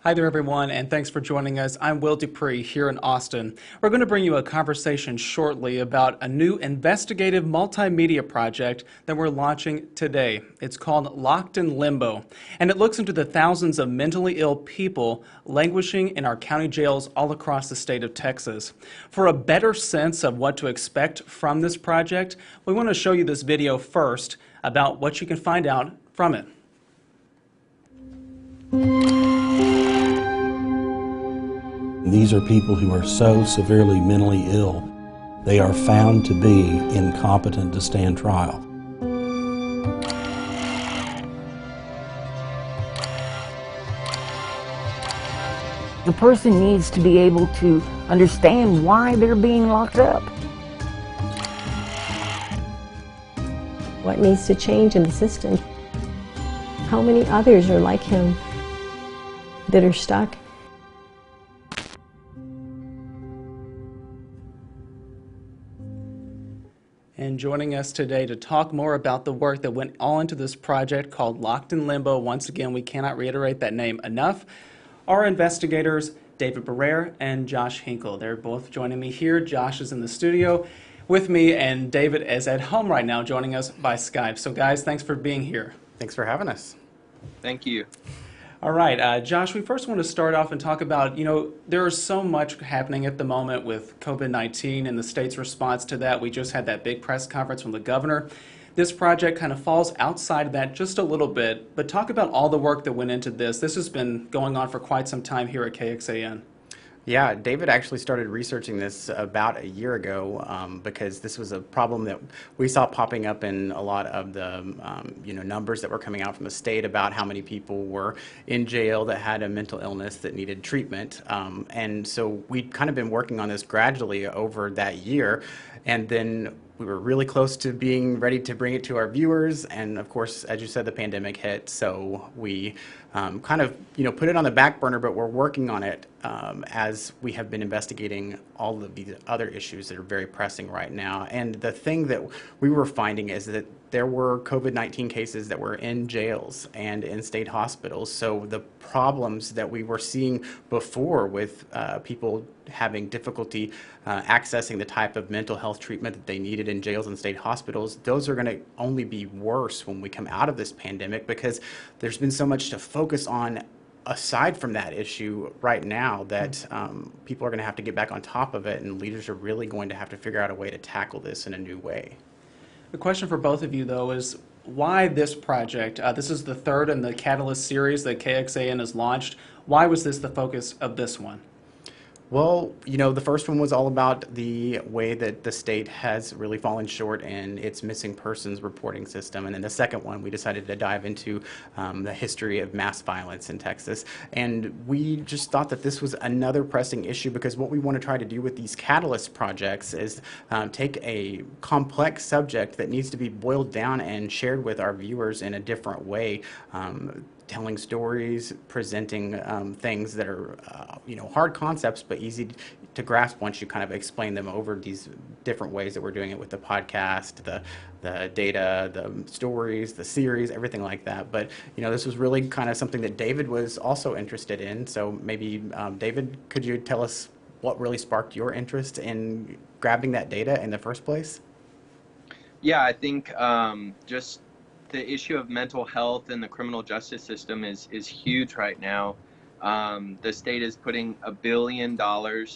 Hi there, everyone, and thanks for joining us. I'm Will Dupree here in Austin. We're going to bring you a conversation shortly about a new investigative multimedia project that we're launching today. It's called Locked in Limbo, and it looks into the thousands of mentally ill people languishing in our county jails all across the state of Texas. For a better sense of what to expect from this project, we want to show you this video first about what you can find out from it. These are people who are so severely mentally ill, they are found to be incompetent to stand trial. The person needs to be able to understand why they're being locked up. What needs to change in the system? How many others are like him that are stuck? And joining us today to talk more about the work that went all into this project called Locked in Limbo, once again, we cannot reiterate that name enough, are investigators David Barrere and Josh Hinkle. They're both joining me here. Josh is in the studio with me, and David is at home right now joining us by Skype. So guys, thanks for being here. Thanks for having us. Thank you. All right, Josh, we first want to start off and talk about, there is so much happening at the moment with COVID-19 and the state's response to that. We just had that big press conference from the governor. This project kind of falls outside of that just a little bit, but talk about all the work that went into this. This has been going on for quite some time here at KXAN. Yeah, David actually started researching this about a year ago because this was a problem that we saw popping up in a lot of the numbers that were coming out from the state about how many people were in jail that had a mental illness that needed treatment. And so we'd kind of been working on this gradually over that year, and then we were really close to being ready to bring it to our viewers, and of course, as you said, the pandemic hit, so we kind of put it on the back burner, but we're working on it as we have been investigating all of these other issues that are very pressing right now. And the thing that we were finding is that there were COVID-19 cases that were in jails and in state hospitals, so the problems that we were seeing before with people having difficulty accessing the type of mental health treatment that they needed in jails and state hospitals, those are going to only be worse when we come out of this pandemic, because there's been so much to focus on aside from that issue right now that people are going to have to get back on top of it, and leaders are really going to have to figure out a way to tackle this in a new way. The question for both of you, though, is why this project? This is the third in the Catalyst series that KXAN has launched. Why was this the focus of this one? Well, the first one was all about the way that the state has really fallen short in its missing persons reporting system. And then the second one, we decided to dive into the history of mass violence in Texas. And we just thought that this was another pressing issue, because what we want to try to do with these Catalyst projects is take a complex subject that needs to be boiled down and shared with our viewers in a different way. Telling stories, presenting things that are, hard concepts, but easy to grasp once you kind of explain them over these different ways that we're doing it with the podcast, the data, the stories, the series, everything like that. But, this was really kind of something that David was also interested in. So maybe, David, could you tell us what really sparked your interest in grabbing that data in the first place? Yeah, I think just the issue of mental health in the criminal justice system is huge right now. The state is putting $1 billion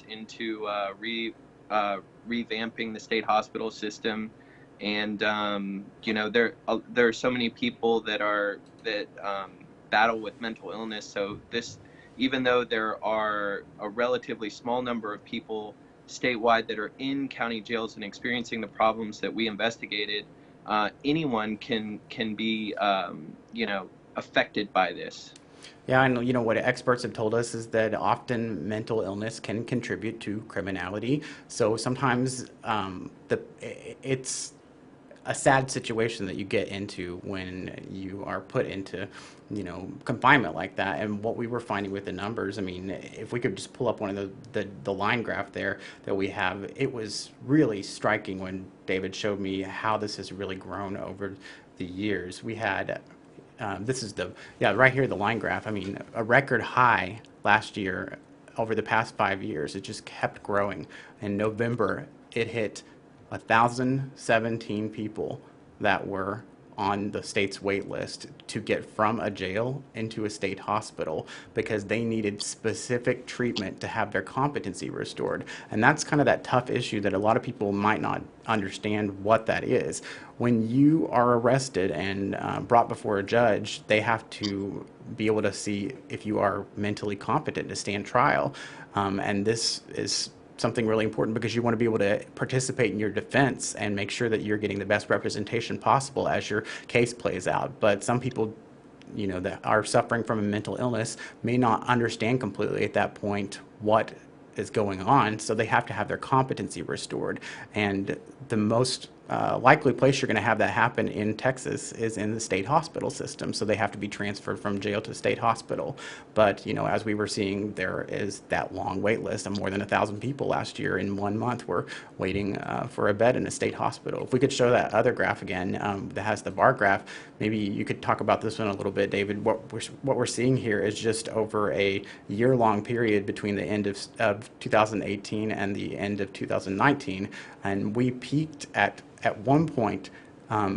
into revamping the state hospital system, and there are so many people that battle with mental illness. So this, even though there are a relatively small number of people statewide that are in county jails and experiencing the problems that we investigated, anyone can be affected by this. Yeah, and what experts have told us is that often mental illness can contribute to criminality. So sometimes it's a sad situation that you get into when you are put into, confinement like that. And what we were finding with the numbers, if we could just pull up one of the line graph there that we have, it was really striking when David showed me how this has really grown over the years. We had this is right here, the line graph. A record high last year, over the past 5 years, it just kept growing. In November, it hit 1,017 people that were on the state's wait list to get from a jail into a state hospital because they needed specific treatment to have their competency restored. And that's kind of that tough issue that a lot of people might not understand what that is. When you are arrested and brought before a judge, they have to be able to see if you are mentally competent to stand trial. And this is something really important because you want to be able to participate in your defense and make sure that you're getting the best representation possible as your case plays out. But some people, that are suffering from a mental illness may not understand completely at that point what is going on, so they have to have their competency restored. And the most likely place you're going to have that happen in Texas is in the state hospital system, so they have to be transferred from jail to state hospital. But as we were seeing, there is that long wait list, and more than 1,000 people last year in 1 month were waiting for a bed in a state hospital. If we could show that other graph again, that has the bar graph, maybe you could talk about this one a little bit, David. What we're seeing here is just over a year-long period between the end of 2018 and the end of 2019, and we peaked at one point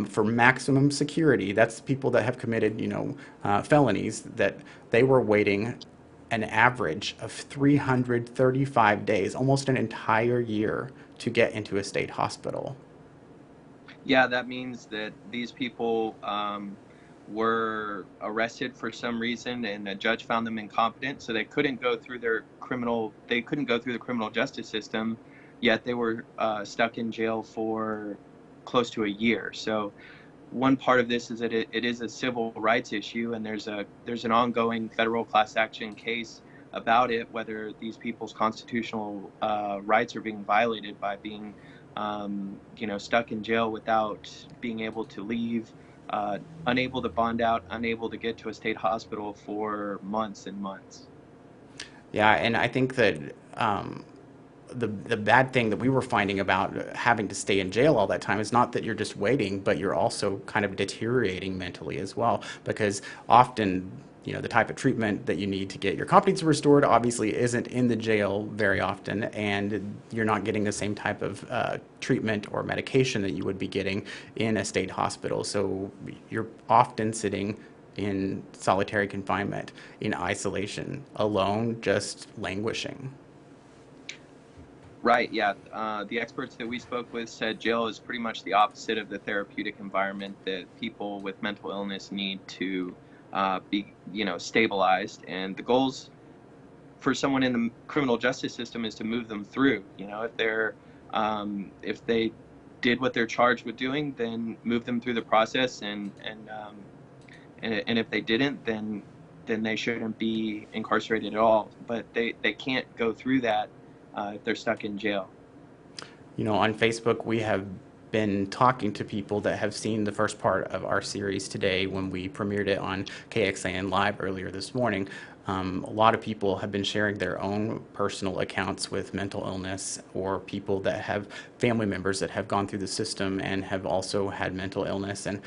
for maximum security. That's people that have committed, felonies, that they were waiting an average of 335 days, almost an entire year, to get into a state hospital. Yeah, that means that these people were arrested for some reason, and a judge found them incompetent, so they couldn't go through the criminal justice system, yet they were stuck in jail for close to a year. So one part of this is that it is a civil rights issue, and there's an ongoing federal class action case about it, whether these people's constitutional rights are being violated by being stuck in jail without being able to leave, unable to bond out, unable to get to a state hospital for months and months. Yeah, and I think that the bad thing that we were finding about having to stay in jail all that time is not that you're just waiting, but you're also kind of deteriorating mentally as well, because often the type of treatment that you need to get your competency restored obviously isn't in the jail very often, and you're not getting the same type of treatment or medication that you would be getting in a state hospital. So you're often sitting in solitary confinement, in isolation, alone, just languishing. Right, yeah. The experts that we spoke with said jail is pretty much the opposite of the therapeutic environment that people with mental illness need to be, stabilized. And the goals for someone in the criminal justice system is to move them through. If they did what they're charged with doing, then move them through the process, and if they didn't, then they shouldn't be incarcerated at all. But they can't go through that if they're stuck in jail. On Facebook, we have been talking to people that have seen the first part of our series today when we premiered it on KXAN Live earlier this morning. A lot of people have been sharing their own personal accounts with mental illness, or people that have family members that have gone through the system and have also had mental illness, and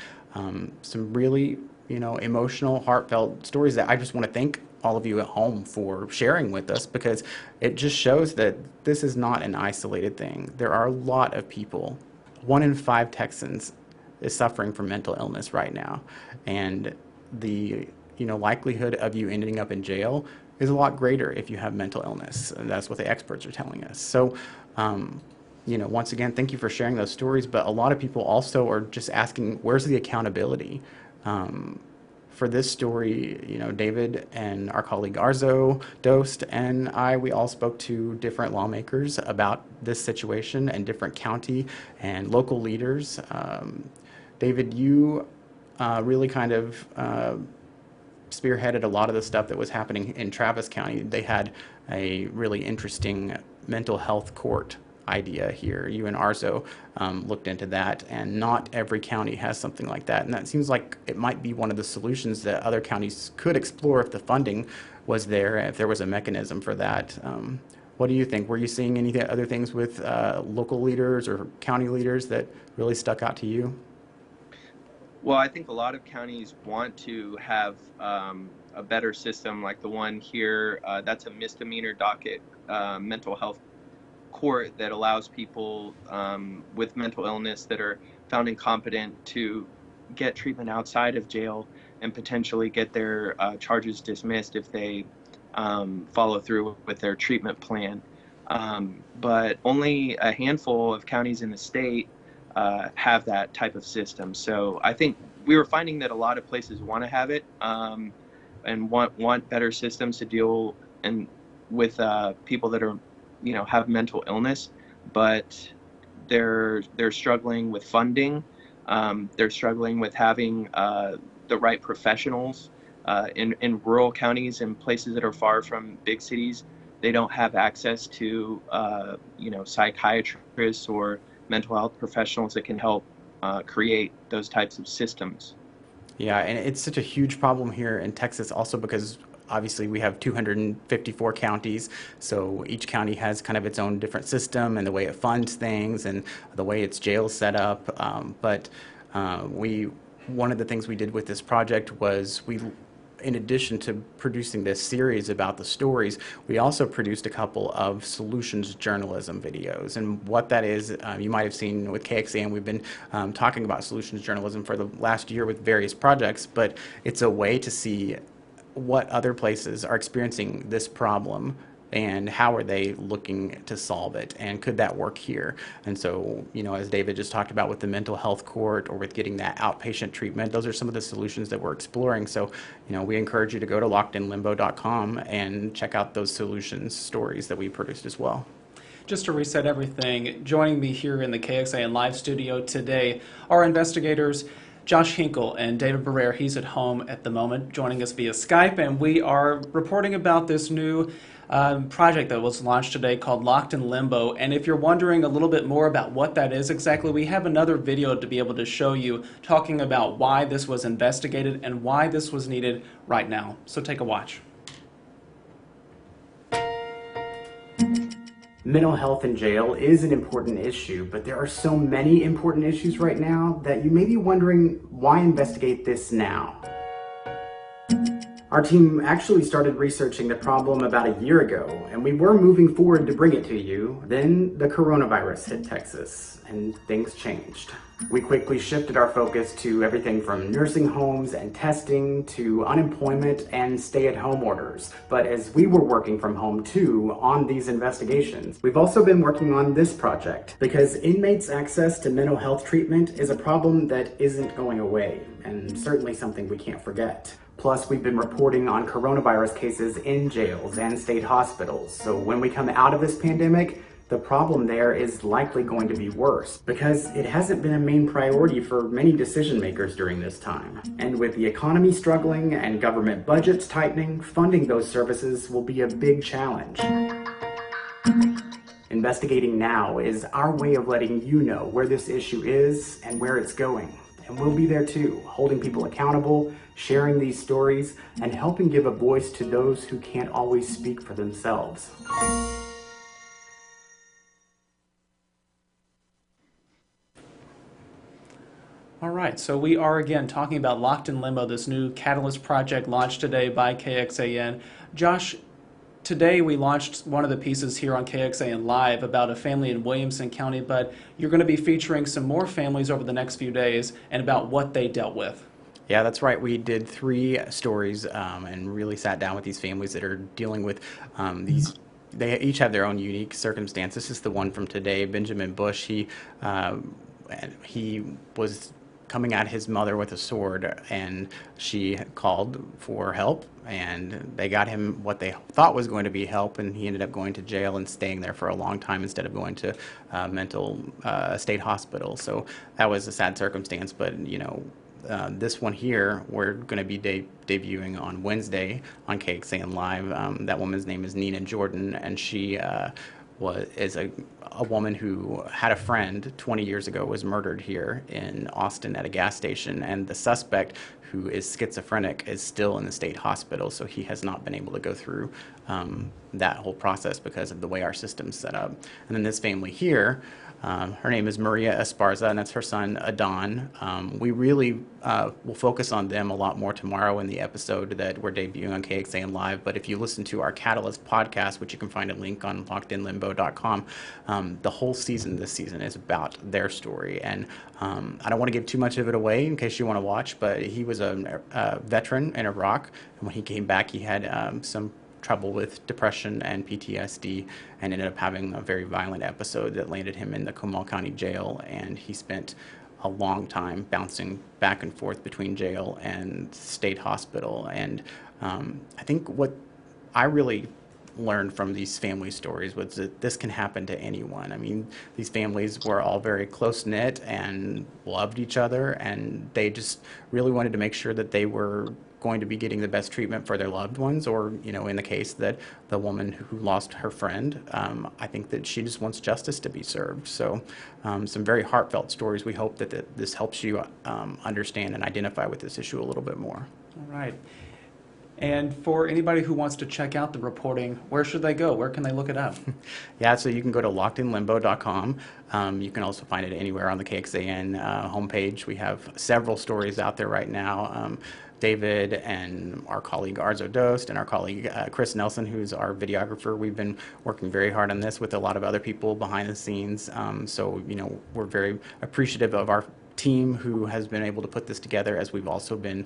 some really emotional, heartfelt stories that I just want to thank all of you at home for sharing with us, because it just shows that this is not an isolated thing. There are a lot of people. 1 in 5 Texans is suffering from mental illness right now, and the likelihood of you ending up in jail is a lot greater if you have mental illness, and that's what the experts are telling us. So once again, thank you for sharing those stories, but a lot of people also are just asking, where's the accountability? For this story, David and our colleague Arzo, Dost, and we all spoke to different lawmakers about this situation, and different county and local leaders. David, you really kind of spearheaded a lot of the stuff that was happening in Travis County. They had a really interesting mental health court idea here. You and Arzo looked into that, and not every county has something like that. And that seems like it might be one of the solutions that other counties could explore if the funding was there, if there was a mechanism for that. What do you think? Were you seeing any other things with local leaders or county leaders that really stuck out to you? Well, I think a lot of counties want to have a better system like the one here. That's a misdemeanor docket mental health court that allows people with mental illness that are found incompetent to get treatment outside of jail and potentially get their charges dismissed if they follow through with their treatment plan. But only a handful of counties in the state have that type of system. So I think we were finding that a lot of places want to have it and want better systems to deal with people that are, have mental illness, but they're struggling with funding. They're struggling with having the right professionals in rural counties and places that are far from big cities. They don't have access to psychiatrists or mental health professionals that can help create those types of systems. Yeah, and it's such a huge problem here in Texas also because obviously we have 254 counties, so each county has kind of its own different system and the way it funds things and the way its jails set up. One of the things we did with this project was in addition to producing this series about the stories, we also produced a couple of solutions journalism videos. And what that is, you might have seen with KXAN, we've been talking about solutions journalism for the last year with various projects, but it's a way to see what other places are experiencing this problem and how are they looking to solve it, and could that work here? And so, as David just talked about with the mental health court or with getting that outpatient treatment, those are some of the solutions that we're exploring. So, we encourage you to go to lockedinlimbo.com and check out those solutions stories that we produced as well. Just to reset everything, joining me here in the KXAN live studio today are investigators Josh Hinkle and David Barrere. He's at home at the moment, joining us via Skype, and we are reporting about this new project that was launched today called Locked in Limbo. And if you're wondering a little bit more about what that is exactly, we have another video to be able to show you talking about why this was investigated and why this was needed right now. So take a watch. Mental health in jail is an important issue, but there are so many important issues right now that you may be wondering, why investigate this now? Our team actually started researching the problem about a year ago, and we were moving forward to bring it to you. Then the coronavirus hit Texas, and things changed. We quickly shifted our focus to everything from nursing homes and testing to unemployment and stay-at-home orders. But as we were working from home too on these investigations, we've also been working on this project because inmates' access to mental health treatment is a problem that isn't going away, and certainly something we can't forget. Plus, we've been reporting on coronavirus cases in jails and state hospitals. So when we come out of this pandemic, the problem there is likely going to be worse because it hasn't been a main priority for many decision makers during this time. And with the economy struggling and government budgets tightening, funding those services will be a big challenge. Investigating now is our way of letting you know where this issue is and where it's going. And we'll be there too, holding people accountable, sharing these stories, and helping give a voice to those who can't always speak for themselves. All right, so we are again talking about Locked in Limbo, this new Catalyst project launched today by KXAN. Josh, today we launched one of the pieces here on KXAN Live about a family in Williamson County, but you're going to be featuring some more families over the next few days and about what they dealt with. Yeah, that's right. We did 3 stories and really sat down with these families that are dealing with these. They each have their own unique circumstance. This is the one from today, Benjamin Bush. He was coming at his mother with a sword, and she called for help, and they got him what they thought was going to be help, and he ended up going to jail and staying there for a long time instead of going to mental state hospital. So that was a sad circumstance, but this one here, we're going to be debuting on Wednesday on KXAN Live. That woman's name is Nina Jordan, and she is a woman who had a friend 20 years ago was murdered here in Austin at a gas station, and the suspect, who is schizophrenic, is still in the state hospital, so he has not been able to go through that whole process because of the way our system's set up. And then this family here, her name is Maria Esparza, and that's her son Adon. We really we'll focus on them a lot more tomorrow in the episode that we're debuting on KXAN Live. But if you listen to our Catalyst podcast, which you can find a link on lockedinlimbo.com, the whole season this season is about their story. And I don't want to give too much of it away in case you want to watch, but he was a veteran in Iraq. And when he came back, he had some trouble with depression and PTSD, and ended up having a very violent episode that landed him in the Comal County Jail, and he spent a long time bouncing back and forth between jail and state hospital. And I think what I really learned from these family stories was that this can happen to anyone. I mean, these families were all very close-knit and loved each other, and they just really wanted to make sure that they were going to be getting the best treatment for their loved ones, or, you know, in the case that the woman who lost her friend, I think that she just wants justice to be served. So some very heartfelt stories. We hope that this helps you understand and identify with this issue a little bit more. All right. And for anybody who wants to check out the reporting, where should they go? Where can they look it up? Yeah, so you can go to lockedinlimbo.com. You can also find it anywhere on the KXAN homepage. We have several stories out there right now. David and our colleague Arzo Dost and our colleague Chris Nelson, who's our videographer, we've been working very hard on this with a lot of other people behind the scenes. So, you know, we're very appreciative of our team who has been able to put this together, as we've also been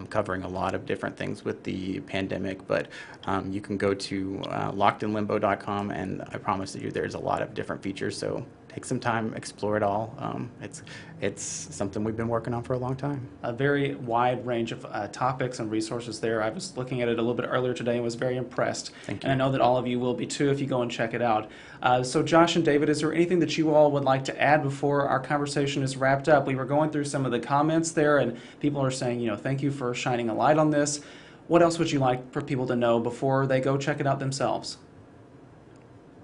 covering a lot of different things with the pandemic. But you can go to lockedinlimbo.com, and I promise you there's a lot of different features. So take some time, explore it all. It's something we've been working on for a long time. A very wide range of topics and resources there. I was looking at it a little bit earlier today and was very impressed. Thank you. And I know that all of you will be too if you go and check it out. So Josh and David, is there anything that you all would like to add before our conversation is wrapped up? We were going through some of the comments there, and people are saying, you know, thank you for shining a light on this. What else would you like for people to know before they go check it out themselves?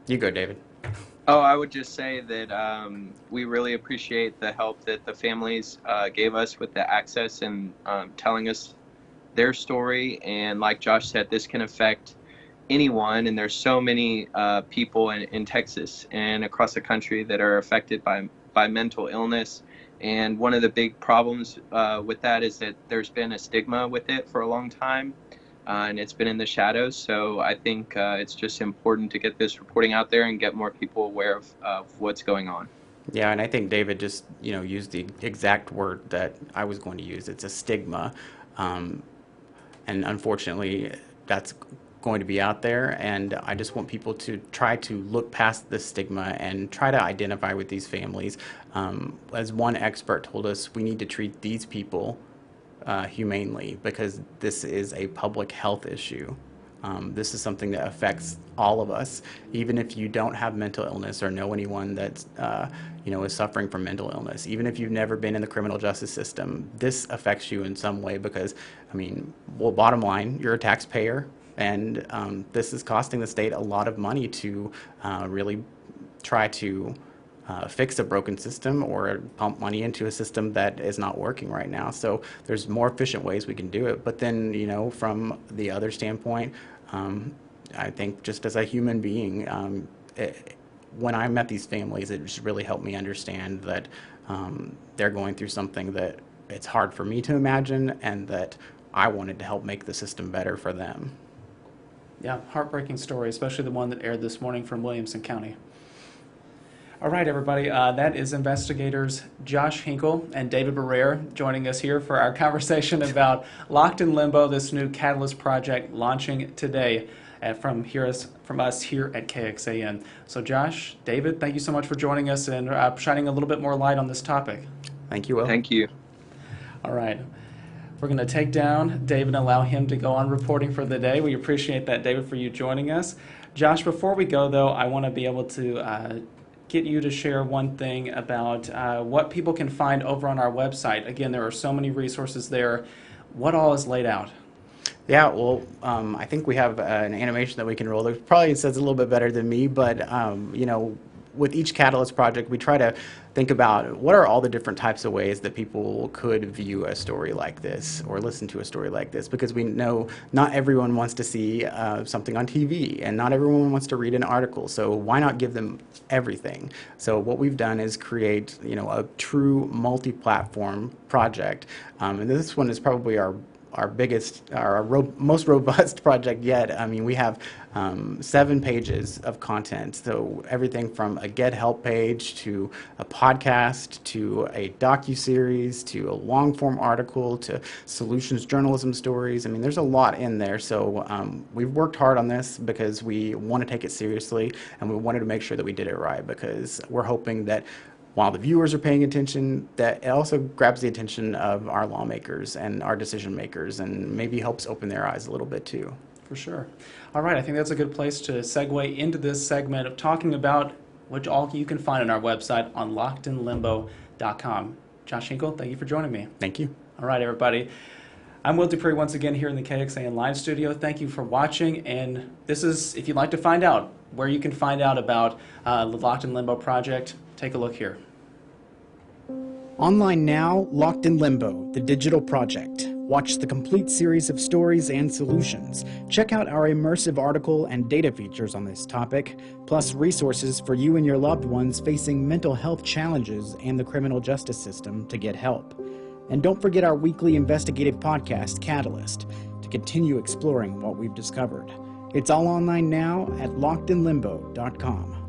You go, David. Oh, I would just say that we really appreciate the help that the families gave us with the access and telling us their story. And like Josh said, this can affect anyone, and there's so many people in Texas and across the country that are affected by mental illness. And one of the big problems with that is that there's been a stigma with it for a long time. And it's been in the shadows, so I think it's just important to get this reporting out there and get more people aware of what's going on. Yeah, and I think David just, you know, used the exact word that I was going to use. It's a stigma, and unfortunately, that's going to be out there. And I just want people to try to look past the stigma and try to identify with these families. As one expert told us, we need to treat these people humanely, because this is a public health issue. This is something that affects all of us, even if you don't have mental illness or know anyone that's you know, is suffering from mental illness. Even if you've never been in the criminal justice system, this affects you in some way, because, I mean, well, bottom line, you're a taxpayer, and this is costing the state a lot of money to really try to fix a broken system or pump money into a system that is not working right now. So there's more efficient ways we can do it. But then, you know, from the other standpoint, I think just as a human being, when I met these families, it just really helped me understand that they're going through something that it's hard for me to imagine, and that I wanted to help make the system better for them. Yeah, heartbreaking story, especially the one that aired this morning from Williamson County. All right, everybody, that is investigators Josh Hinkle and David Barrere joining us here for our conversation about Locked in Limbo, this new Catalyst project launching today from us here at KXAN. So Josh, David, thank you so much for joining us and shining a little bit more light on this topic. Thank you, Will. Thank you. All right. We're going to take down David and allow him to go on reporting for the day. We appreciate that, David, for you joining us. Josh, before we go, though, I want to be able to get you to share one thing about what people can find over on our website. Again, there are so many resources there. What all is laid out? Yeah, well, I think we have an animation that we can roll. It probably says a little bit better than me, but you know, with each Catalyst project, we try to think about what are all the different types of ways that people could view a story like this or listen to a story like this, because we know not everyone wants to see something on TV, and not everyone wants to read an article. So why not give them everything? So what we've done is create, a true multi-platform project, and this one is probably our biggest, most robust project yet. I mean, we have 7 pages of content. So everything from a Get Help page to a podcast to a docuseries to a long-form article to solutions journalism stories. I mean, there's a lot in there. So we've worked hard on this because we want to take it seriously, and we wanted to make sure that we did it right, because we're hoping that while the viewers are paying attention, that it also grabs the attention of our lawmakers and our decision makers, and maybe helps open their eyes a little bit too. For sure. All right, I think that's a good place to segue into this segment of talking about what all you can find on our website on lockedinlimbo.com. Josh Hinkle, thank you for joining me. Thank you. All right, everybody. I'm Will Dupree once again here in the KXAN Live Studio. Thank you for watching, and this is, if you'd like to find out where you can find out about the Locked in Limbo project, take a look here. Online now, Locked in Limbo, the digital project. Watch the complete series of stories and solutions. Check out our immersive article and data features on this topic, plus resources for you and your loved ones facing mental health challenges and the criminal justice system to get help. And don't forget our weekly investigative podcast, Catalyst, to continue exploring what we've discovered. It's all online now at lockedinlimbo.com.